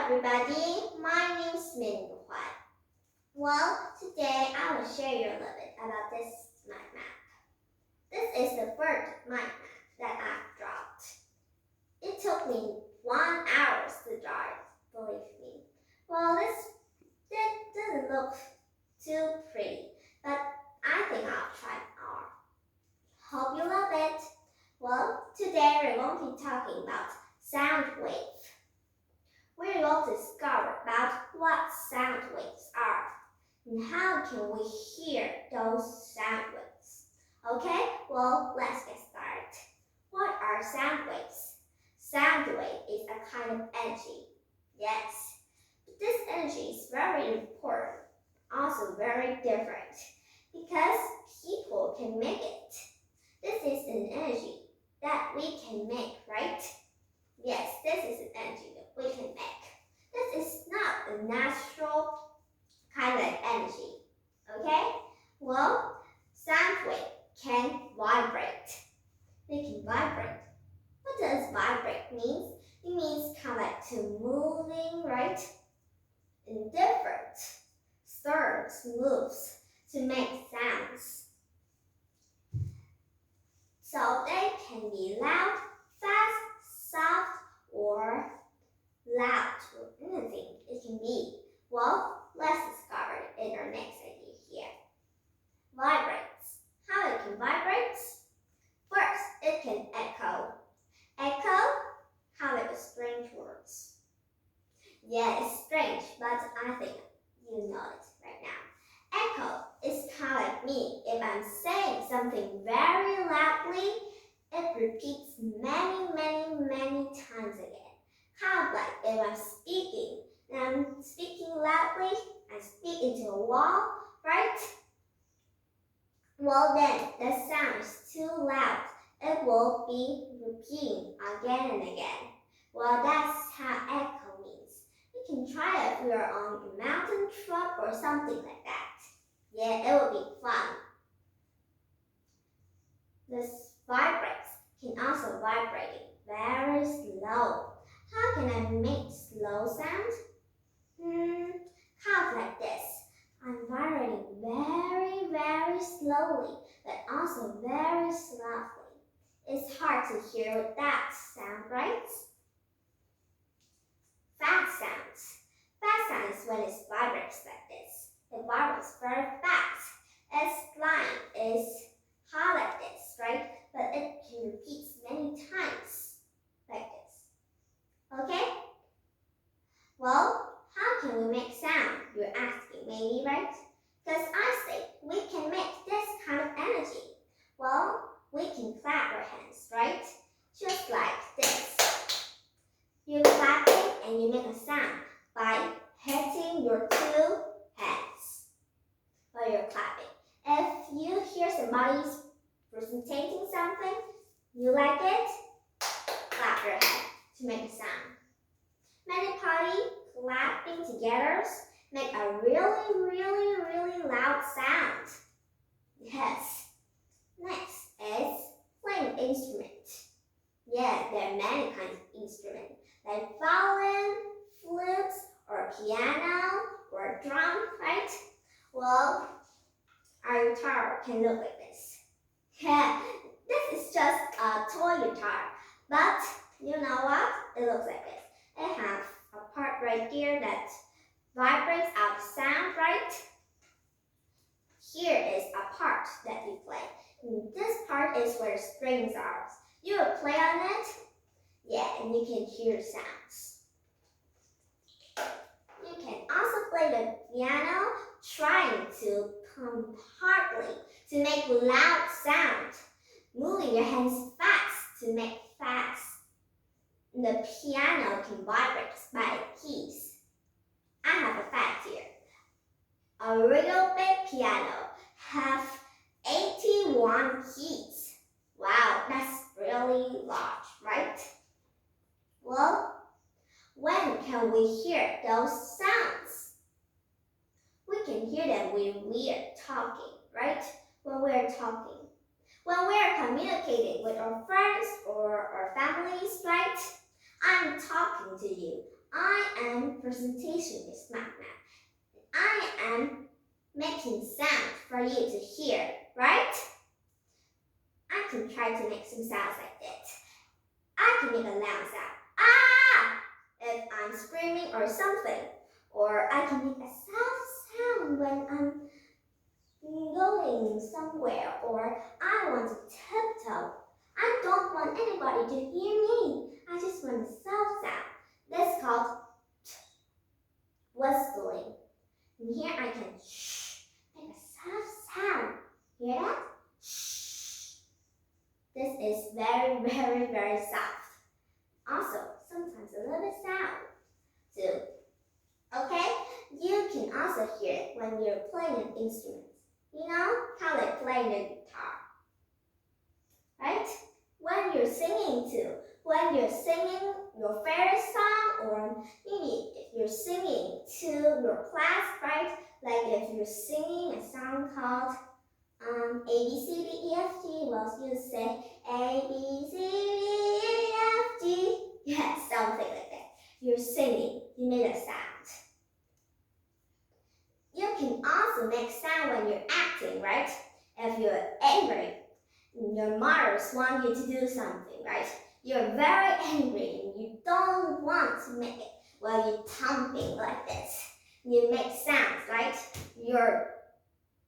everybody, my name is Mindmap. Well, today I will share you a little bit about this mind map. This is the first mind map that I've dropped. It took me 1 hour to draw it, believe me. Well, that doesn't look too pretty, but I think I'll try more. Hope you love it. Well, today we're going to be talking about sound wave. We're going to discover about what sound waves are and how can we hear those sound waves. Okay, well, let's get started. What are sound waves? Sound wave is a kind of energy. Yes, but this energy is very important, also very different, because people can make it. This is an energy that we can make, right? Yes, this is an energy that we can make. This is not a natural kind of energy, okay? Well, sound wave can vibrate. They can vibrate. What does vibrate mean? It means kind of like to moving, right? In different stirrings, moves to make sounds. So they can be loud, fast, soft, or loud, or anything it can be. Well, let's discover it in our next idea here. Vibrates. How it can vibrate? First, it can echo. Echo, how it was strange words. Yeah, it's strange, but I think you know it right now. Echo is kind of like me. If I'm saying something very loudly, it repeats many times again. Kind of like if I'm speaking, and I'm speaking loudly, I speak into a wall, right? Well then, the sound is too loud. It will be repeating again and again. Well, that's how echo means. You can try it if you're on a mountain truck or something like that. Yeah, it will be fun. This vibrates can also vibrate very slow. How can I make slow sound? Kind of like this. I'm vibrating very slowly, but also very softly. It's hard to hear with that sound, right? Fast sounds. Fast sounds when it vibrates like this. It vibrates very fast. Its line is high like this, right? But it can repeat many times like this. Okay? Well, how can we make sound? You're asking maybe, right? Because I say we can make this kind of energy. Well, we can clap our hands, right? Just like this. You're clapping and you make a sound by hitting your 2 hands while you're clapping. If you hear somebody's presenting something, you like it, clap your hand to make a sound. Many parties clapping together make a really loud sound. Yes. Next is playing instrument. Yeah, there are many kinds of instruments like violin, flutes, or piano, or drum, right? Well, our guitar can look like this. Yeah, this is just a toy guitar, but you know what? It looks like this. It has a part right here that vibrates out sound, right? Here is a part that you play. And this part is where the strings are. You will play on it, yeah, and you can hear sounds. You can also play the piano, trying to pump hardly to make loud sound, moving your hands fast to make fast. The piano can vibrate by keys. I have a fact here. A real big piano has 81 keys. Wow, that's really large, right? Well, when can we hear those sounds? We can hear them when we are talking, right? When we are talking. When we are communicating with our friends or our families, right? I'm talking to you. I am presentation is Mindmap. I am making sound for you to hear, right? I can try to make some sounds like this. I can make a loud sound, ah, if I'm screaming or something. Or I can make a soft sound when I'm going somewhere or I want to tiptoe. I don't want anybody to hear me. I just want a soft sound. That's called whistling. And here I can make a soft sound. Hear that? This is very, very, very soft. Also, sometimes a little bit sound too. Okay? You can also hear it when you're playing an instrument. You know how they play the guitar, right? When you're singing too. When you're singing your favorite song, or maybe if you're singing to your class, right? Like if you're singing a song called A, B, C, D, E, F, G, well, you say A, B, C, D, E, F, G. Yes, something like that. You're singing. You made a sound. You can also make sound when you're acting, right? If you're angry, your mothers want you to do something, right? You're very angry and you don't want to make it. Well, you're thumping like this. You make sounds, right? You're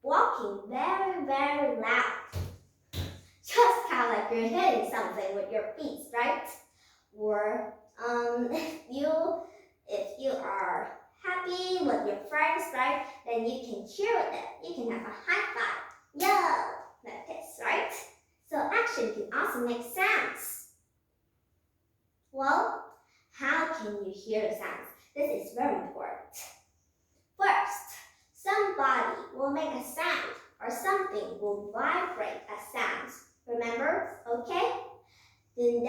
walking very, very loud. Just kind of like you're hitting something with your feet, right? Or if you are happy with your friends, right? Then you can cheer with them. You can have a high five. Yo! Like this, right? So action can also make sounds. Well, how can you hear the sounds? This is very important. First, somebody will make a sound or something will vibrate a sound. Remember? Okay? Then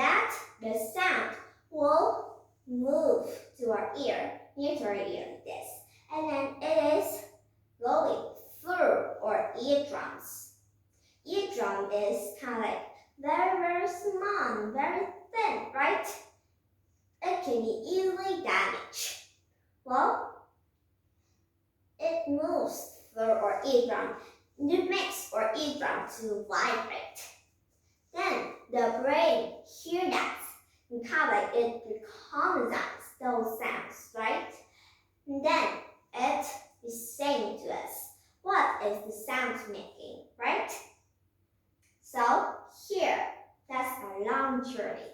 the sound will move to our ear, near to our ear like this. And then it is going through our eardrums. Eardrum is kind of like very, very small and very thin, right? It can be easily damaged. Well, it moves through our eardrum. It makes our eardrum to vibrate. Then the brain hears that and kind of like it recognizes those sounds, right? And then it is saying to us, what is the sound making, right? So here, that's a long journey.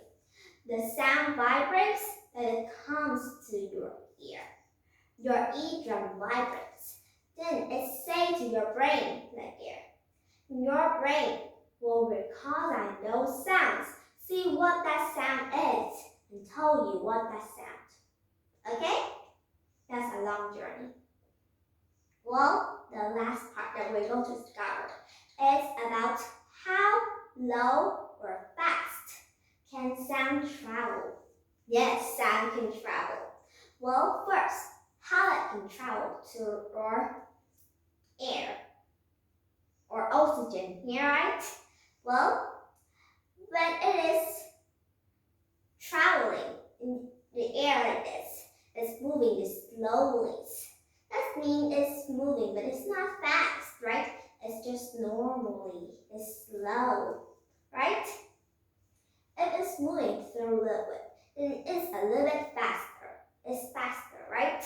The sound vibrates and it comes to your ear. Your eardrum vibrates. Then it says to your brain like here. Your brain will recognize those sounds, see what that sound is, and tell you what that sound. Okay? That's a long journey. Well, the last part that we're going to discover is about how low or fast can sound travel. Yes, sound can travel. Well, first, how it can travel to our air or oxygen here, right? Well, when it is traveling in the air like this, it's moving slowly. That means it's moving, but it's not fast, right? It's just normally, it's slow, right? If it's moving through liquid, then it's a little bit faster. It's faster, right?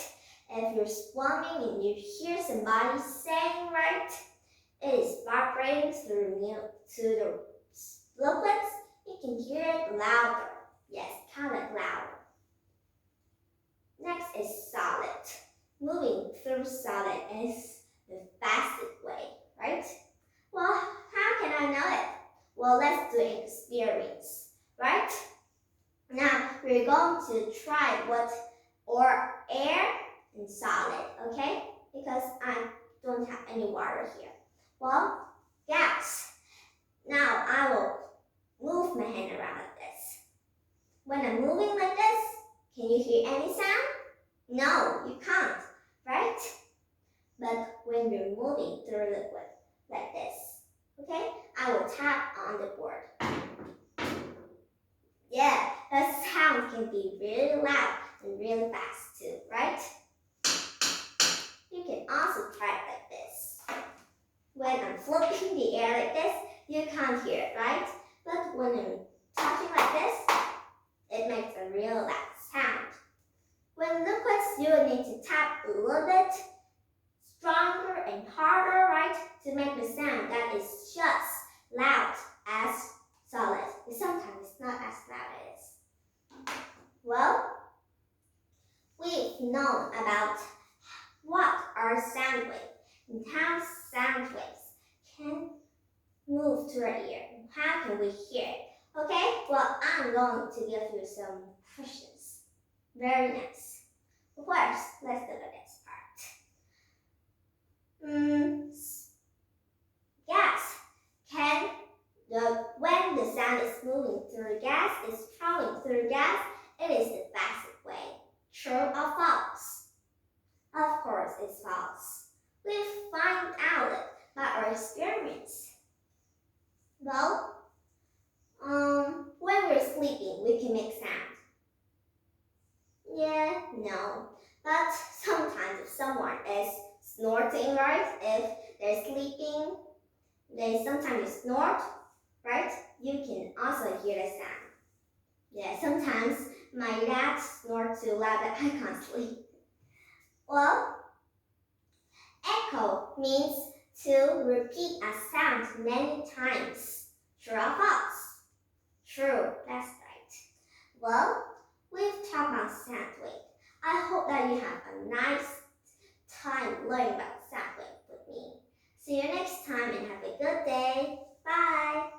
If you're swimming and you hear somebody saying, right, it is vibrating through to the liquids, you can hear it louder. Yes, kind of louder. Next is solid. Moving through solid is the fastest way, right? Well, how can I know it? Well, let's do an experience, right? Now, we're going to try what or air and solid, okay? Because I don't have any water here. Well, gas. Now, I will move my hand around like this. When I'm moving like this, can you hear any sound? No, you can't, right? But when you're moving through liquid like this, okay? I will tap on the board. Yeah, the sound can be really loud. and really fast too, right? You can also try it like this. When I'm flipping the air like this, you can't hear it, right? But when I'm touching like this, it makes a real loud sound. When liquids, you will need to tap a little bit stronger and harder, right? To make the sound that is just loud as solid. But sometimes it's not as loud as. Well, we've known about what are sound waves and how sound waves can move through our ear. How can we hear it? Okay, well, I'm going to give you some questions. Very nice. First, let's look at this part. Gas. When the sound is moving through gas, is traveling through gas, it is the fastest way. True or false? Of course, it's false. We find out it by our experience. Well, when we're sleeping, we can make sound. Yeah, no. But sometimes if someone is snorting, right? If they're sleeping, sometimes you snort, right? You can also hear the sound. Yeah, sometimes my dad snorts too loud that I can't sleep. Well, echo means to repeat a sound many times. True or false? True, that's right. Well, we've talked about sound wave. I hope that you have a nice time learning about sound wave with me. See you next time and have a good day. Bye.